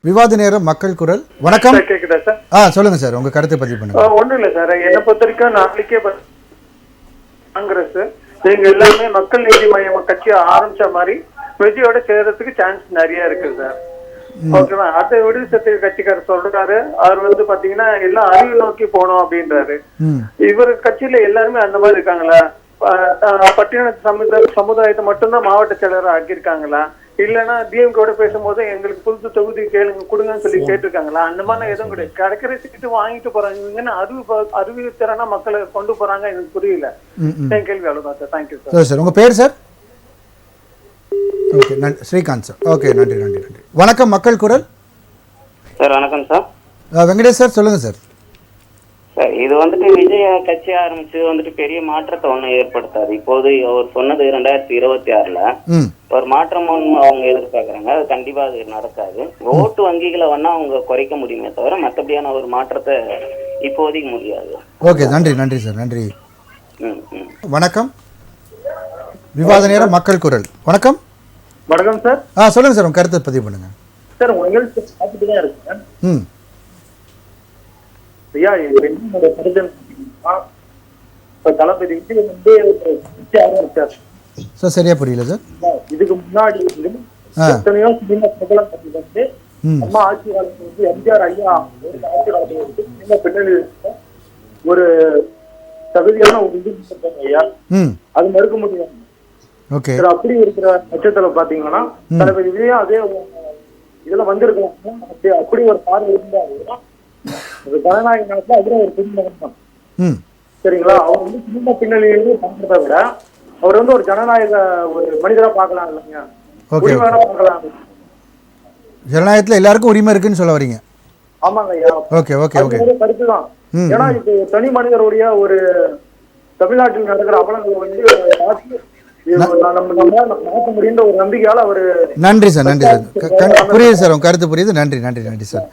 விவாத நேரம் மக்கள் குரல். வணக்கம். கேக்குதா சார்? சொல்லுங்க சார், உங்க கருத்தை பதிவு பண்ணுங்க. ஒண்ணும் இல்ல சார், என்ன பொறுத்த வரைக்கும் நாளைக்கே காங்கிரஸ் நீங்க எல்லாமே மக்கள் நீதி மையம் கட்சி ஆரம்பிச்ச மாதிரி விஜயோட சேர்றதுக்கு சான்ஸ் நிறைய இருக்கு சார். ஓகேவா? அதை விடுதலை சிறுத்தைகள் கட்சிக்காரர் சொல்றாரு, அவர் பாத்தீங்கன்னா எல்லாம் அறிவு நோக்கி போனோம் அப்படின்றாரு. இவர் கட்சியில எல்லாருமே அந்த மாதிரி இருக்காங்களா? பட்டியல சமுதாயத்தை மட்டும்தான் மாவட்ட செயலராக ஆக்கியிருக்காங்களா? இல்லன்னா டிஎம்கோட பேசும்போது எங்களுக்கு புதுசு தொகுதி கேளுங்க கொடுங்கன்னு சொல்லி கேட்டிருக்காங்களா? அந்த மாதிரி எதுவும் கிடையாது. கிடைக்கிற சீட்டு வாங்கிட்டு போறாங்க. அறிவுத்திறனா மக்களை கொண்டு போறாங்க. எனக்கு புரியல. என் கேள்வி அவ்வளவுதான் சார். Thank you sir. சார், உங்க பேர் sir? Okay, Srikanth sir. Okay, நன்றி நன்றி நன்றி. வணக்கம் மக்கள் குரல். சார் வணக்கம் சார். வெங்கடேஷ் சார், சொல்லுங்க சார். சார், இது விஜய கட்சி ஆரம்பிச்சு பெரிய மாற்றத்தை ஒன்றும் ஏற்படுத்தாது. இப்போது அவர் சொன்னது 2026ல ஒரு மாற்றம் அவங்க எதிர்பார்க்கறாங்க. அது கண்டிப்பா அது நடக்காது. ஓட்டு வங்கிகளை அவங்க குறைக்க முடியுமே தவிர மற்றபடியான ஒரு மாற்றத்தை இப்போதைக்கு முடியாது. ஓகே, நன்றி நன்றி சார், நன்றி. வணக்கம். விவாத நேரம் மக்கள் குரல். வணக்கம். வணக்கம் சார். சொல்லுங்க சார், உங்க கருத்தை பதிவு பண்ணுங்க சார். உங்க நிகழ்ச்சி பார்த்துட்டு தான் இருக்கேன். ஐயா, என்னோட கருத்து தளபதி ஆரம்பிச்சார் சார். சரியா புரியல சார். இதுக்கு முன்னாடி எத்தனையோ சினிமா பிரபலம் அம்மா ஆட்சி காலத்துல எம்ஜிஆர் ஐயா ஆட்சி காலத்துல சினிமா பின்னணி ஒரு தகுதியான ஒரு இது ஐயா, அது மறுக்க முடியும். அப்படி இருக்கிற பட்சத்துல பாத்தீங்கன்னா தளபதி விஜயா அதே இதுல வந்திருக்கலாம். அப்படி ஒரு பார்வை இருந்தா ஜனநாயக நாட்டுல அதுல ஒரு புதுமுகம் தான். சரிங்களா? அவர் சினிமா பின்னணியிலிருந்து பண்றதை விட அவர் ஒரு ஜனநாயக ஒரு மனிதரா பாக்கலாம் இல்லைங்க? பாக்கலாம். ஜனநாயகத்துல எல்லாருக்கும் உரிமை இருக்குன்னு சொல்ல வரீங்க? ஆமாங்க ஐயா. Okay okay okay. கருத்துதான். ஏன்னா இப்போ தனி மனிதருடைய ஒரு தமிழ்நாட்டில் நடக்கிற அவலங்களை மாற்ற முடியுன்ற ஒரு நம்பிக்கையால அவரு. நன்றி சார், நன்றி சார். புரியுது சார், உங்க கருத்து புரியுது. நன்றி நன்றி நன்றி சார்.